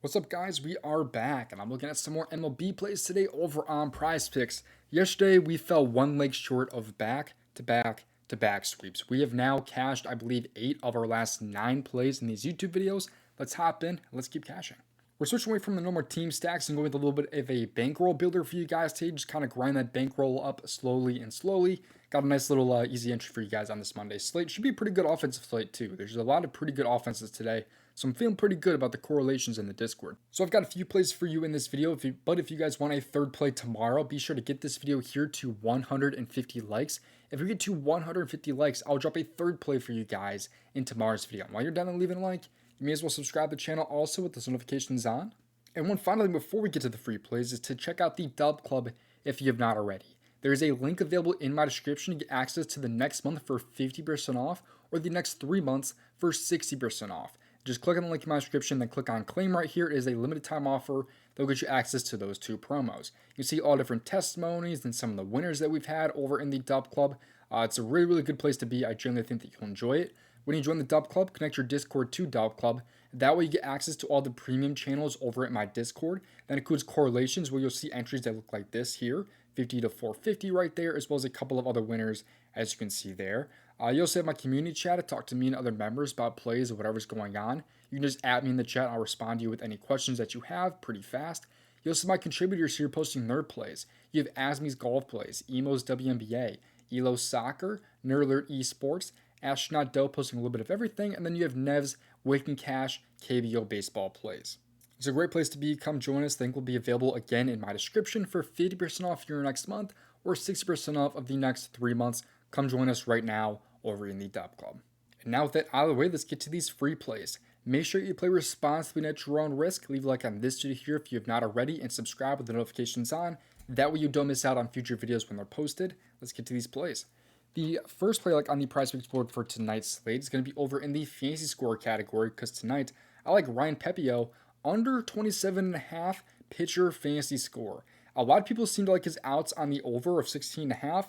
What's up, guys? We are back, and I'm looking at some more MLB plays today over on PrizePicks. Yesterday, we fell one leg short of back-to-back-to-back sweeps. We have now cashed, I believe, 8 of our last 9 plays in these YouTube videos. Let's hop in, and let's keep cashing. We're switching away from the normal team stacks and going with a little bit of a bankroll builder for you guys today. Just kind of grind that bankroll up slowly and slowly. Got a nice little easy entry for you guys on this Monday slate. Should be a pretty good offensive slate too. There's a lot of pretty good offenses today. So I'm feeling pretty good about the correlations in the Discord. So I've got a few plays for you in this video, but if you guys want a third play tomorrow, be sure to get this video here to 150 likes. If we get to 150 likes, I'll drop a third play for you guys in tomorrow's video. And while you're done and leaving a like, you may as well subscribe to the channel also with those notifications on. And one final thing before we get to the free plays is to check out the DubClub if you have not already. There is a link available in my description to get access to the next month for 50% off or the next 3 months for 60% off. Just click on the link in my description, then click on claim right here. It is a limited time offer that will get you access to those 2 promos. You can see all different testimonies and some of the winners that we've had over in the DubClub. It's a really, really good place to be. I genuinely think that you'll enjoy it. When you join the DubClub, connect your Discord to DubClub. That way you get access to all the premium channels over at my Discord. That includes correlations where you'll see entries that look like this here, 50 to 450 right there, as well as a couple of other winners as you can see there. You also have my community chat to talk to me and other members about plays or whatever's going on. You can just add me in the chat. I'll respond to you with any questions that you have pretty fast. You also have my contributors here posting their plays. You have Asmi's golf plays, Emo's WNBA, Elo's soccer, Nerd Alert esports, Astronaut Doe posting a little bit of everything, and then you have Nev's Waking Cash KBO baseball plays. It's a great place to be. Come join us. The link will be available again in my description for 50% off your next month or 60% off of the next 3 months. Come join us right now over in the DubClub. And now with that out of the way, let's get to these free plays. Make sure you play responsibly at your own risk. Leave a like on this video here if you have not already, and subscribe with the notifications on. That way you don't miss out on future videos when they're posted. Let's get to these plays. The first play on the PrizePicks board for tonight's slate is going to be over in the fantasy score category, because tonight I like Ryan Pepiot under 27.5 pitcher fantasy score. A lot of people seem to like his outs on the over of 16.5.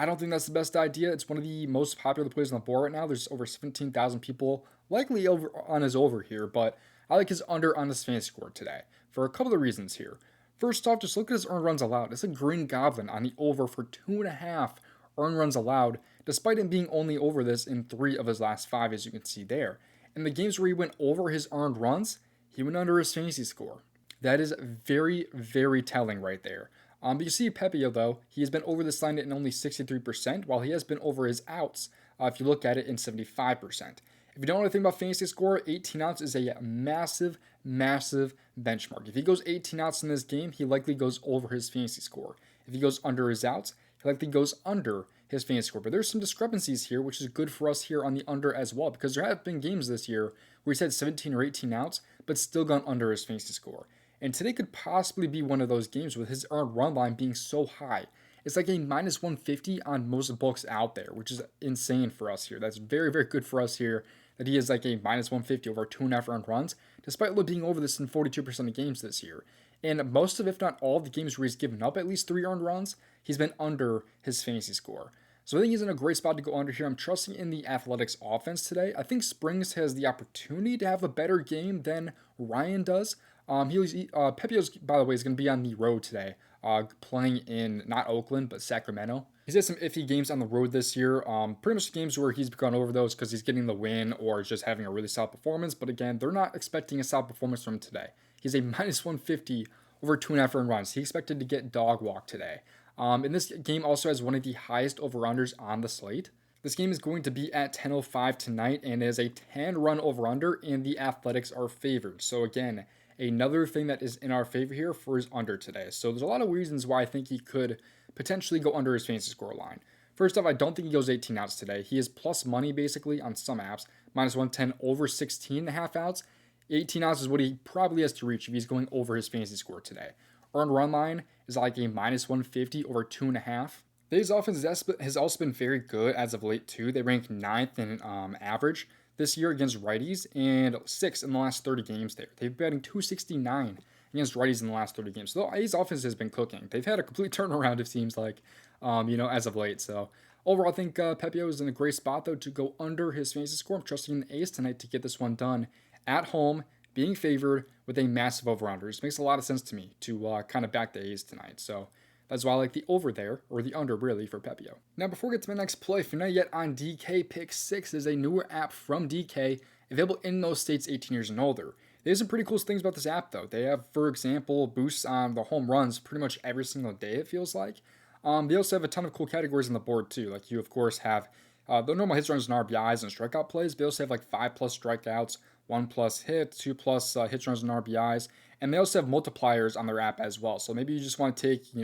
I don't think that's the best idea. It's one of the most popular plays on the board right now. There's over 17,000 people likely over on his over here, but I like his under on his fantasy score today for a couple of reasons here. First off, just look at his earned runs allowed. It's a Green Goblin on the over for 2.5 earned runs allowed, despite him being only over this in 3 of his last 5, as you can see there. In the games where he went over his earned runs, he went under his fantasy score. That is very, very telling right there. But you see Pepiot, though, he has been over this line in only 63%, while he has been over his outs, if you look at it, in 75%. If you don't know anything about fantasy score, 18 outs is a massive, massive benchmark. If he goes 18 outs in this game, he likely goes over his fantasy score. If he goes under his outs, he likely goes under his fantasy score. But there's some discrepancies here, which is good for us here on the under as well, because there have been games this year where he's had 17 or 18 outs, but still gone under his fantasy score. And today could possibly be one of those games with his earned run line being so high. It's like a minus 150 on most books out there, which is insane for us here. That's very, very good for us here that he is like a minus 150 over 2.5 earned runs, despite being over this in 42% of games this year. And most of, if not all of the games where he's given up at least 3 earned runs, he's been under his fantasy score. So I think he's in a great spot to go under here. I'm trusting in the Athletics offense today. I think Springs has the opportunity to have a better game than Ryan does. Pepiot, by the way, is going to be on the road today, playing in not Oakland, but Sacramento. He's had some iffy games on the road this year. Pretty much games where he's gone over those because he's getting the win or just having a really solid performance. But again, they're not expecting a solid performance from him today. He's a minus 150 over 2.5 earned runs. He expected to get dog walk today. And this game also has one of the highest over-unders on the slate. This game is going to be at 10:05 tonight and is a 10-run over-under, and the Athletics are favored. So again, another thing that is in our favor here for his under today. So there's a lot of reasons why I think he could potentially go under his fantasy score line. First off, I don't think he goes 18 outs today. He is plus money basically on some apps, minus 110 over 16.5 outs. 18 outs is what he probably has to reach if he's going over his fantasy score today. Earned run line is like a minus 150 over 2.5. His offense has also been very good as of late too. They rank 9th in average this year against righties and 6th in the last 30 games there. They've been batting 269 against righties in the last 30 games. So his offense has been cooking. They've had a complete turnaround, it seems like, as of late. So overall, I think Pepiot is in a great spot, though, to go under his fantasy score. I'm trusting in the ace tonight to get this one done at home, being favored with a massive over-under. It makes a lot of sense to me to kind of back the A's tonight. So that's why I like the over there, or the under really, for Pepiot. Now, before we get to my next play, if you're not yet on DKPick6, is a newer app from DK, available in those states 18 years and older. There's some pretty cool things about this app, though. They have, for example, boosts on the home runs pretty much every single day, it feels like. They also have a ton of cool categories on the board, too. Like, you, of course, have the normal hits, runs, and RBIs and strikeout plays. They also have, like, 5+ strikeouts, 1+ hits, 2+ hits, runs, and RBIs. And they also have multipliers on their app as well. So maybe you just want to take,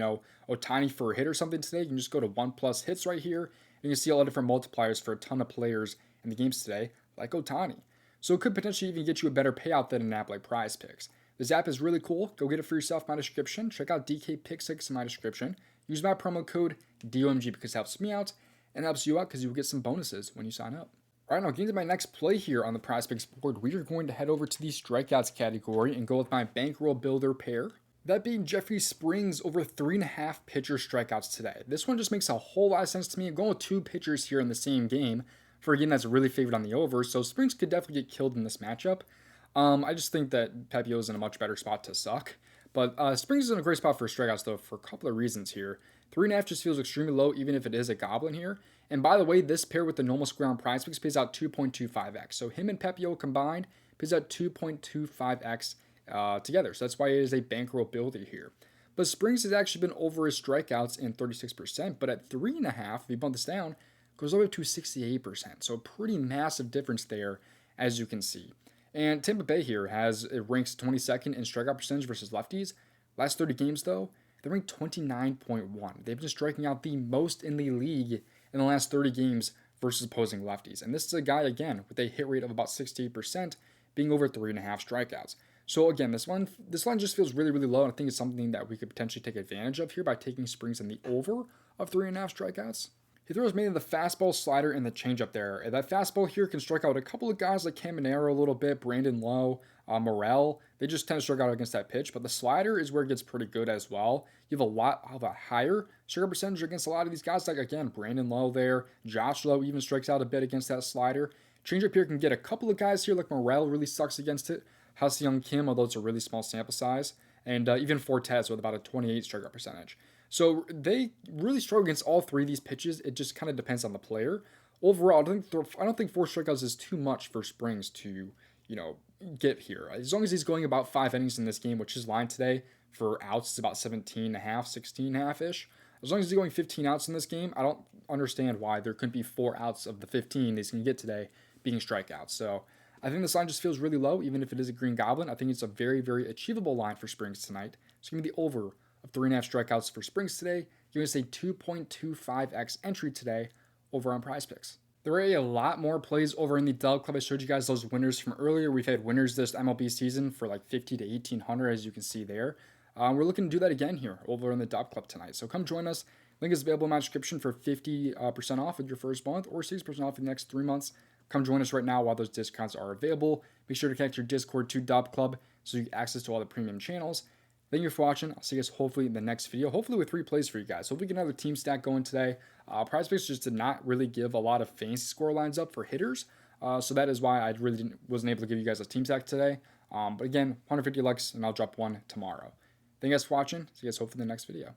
Ohtani for a hit or something today. You can just go to 1+ hits right here. And you can see all the different multipliers for a ton of players in the games today, like Ohtani. So it could potentially even get you a better payout than an app like PrizePicks. This app is really cool. Go get it for yourself in my description. Check out DKPick6 in my description. Use my promo code DOMG because it helps me out and helps you out because you will get some bonuses when you sign up. All right, now getting to my next play here on the PrizePicks board, we are going to head over to the strikeouts category and go with my bankroll builder pair. That being Jeffrey Springs over 3.5 pitcher strikeouts today. This one just makes a whole lot of sense to me. I'm going with 2 pitchers here in the same game for a game that's really favored on the over, so Springs could definitely get killed in this matchup. I just think that Pepiot is in a much better spot to suck. But Springs is in a great spot for strikeouts, though, for a couple of reasons here. 3.5 just feels extremely low, even if it is a goblin here. And by the way, this pair with the normal square on PrizePicks pays out 2.25x. So him and Pepiot combined pays out 2.25x together. So that's why it is a bankroll builder here. But Springs has actually been over his strikeouts in 36%, but at 3.5, if you bump this down, goes over to 68%. So a pretty massive difference there, as you can see. And Tampa Bay here it ranks 22nd in strikeout percentage versus lefties. Last 30 games, though, they rank 29.1. They've been striking out the most in the league in the last 30 games versus opposing lefties. And this is a guy, again, with a hit rate of about 68%, being over 3.5 strikeouts. So again, this line just feels really, really low, and I think it's something that we could potentially take advantage of here by taking Springs in the over of 3.5 strikeouts. He throws mainly the fastball, slider, and the changeup there. And that fastball here can strike out a couple of guys like Caminero a little bit, Brandon Lowe, Morel. They just tend to strike out against that pitch. But the slider is where it gets pretty good as well. You have a lot of a higher strikeout percentage against a lot of these guys. Like, again, Brandon Lowe there. Josh Lowe even strikes out a bit against that slider. Changeup here can get a couple of guys here, like Morel really sucks against it. Ha-Seong Kim, although it's a really small sample size. And even Fortes with about a 28 strikeout percentage. So they really struggle against all 3 of these pitches. It just kind of depends on the player. Overall, I don't think 4 strikeouts is too much for Springs to, get here. As long as he's going about 5 innings in this game, which his line today for outs is about 17.5, 16.5-ish. As long as he's going 15 outs in this game, I don't understand why there couldn't be 4 outs of the 15 he's going to get today being strikeouts. So I think this line just feels really low, even if it is a green goblin. I think it's a very, very achievable line for Springs tonight. So give me the over of 3.5 strikeouts for Springs today, giving us a 2.25x entry today over on PrizePicks. There are a lot more plays over in the DubClub. I showed you guys those winners from earlier. We've had winners this MLB season for like 50 to 1,800, as you can see there. We're looking to do that again here over in the DubClub tonight. So come join us. Link is available in my description for 50% off with your first month or 6% off in the next 3 months. Come join us right now while those discounts are available. Make sure to connect your Discord to DubClub so you get access to all the premium channels. Thank you for watching. I'll see you guys hopefully in the next video, hopefully with 3 plays for you guys. Hopefully we get another team stack going today. PrizePicks just did not really give a lot of fancy score lines up for hitters. So that is why I really wasn't able to give you guys a team stack today. But again, 150 likes and I'll drop one tomorrow. Thank you guys for watching. See you guys hopefully in the next video.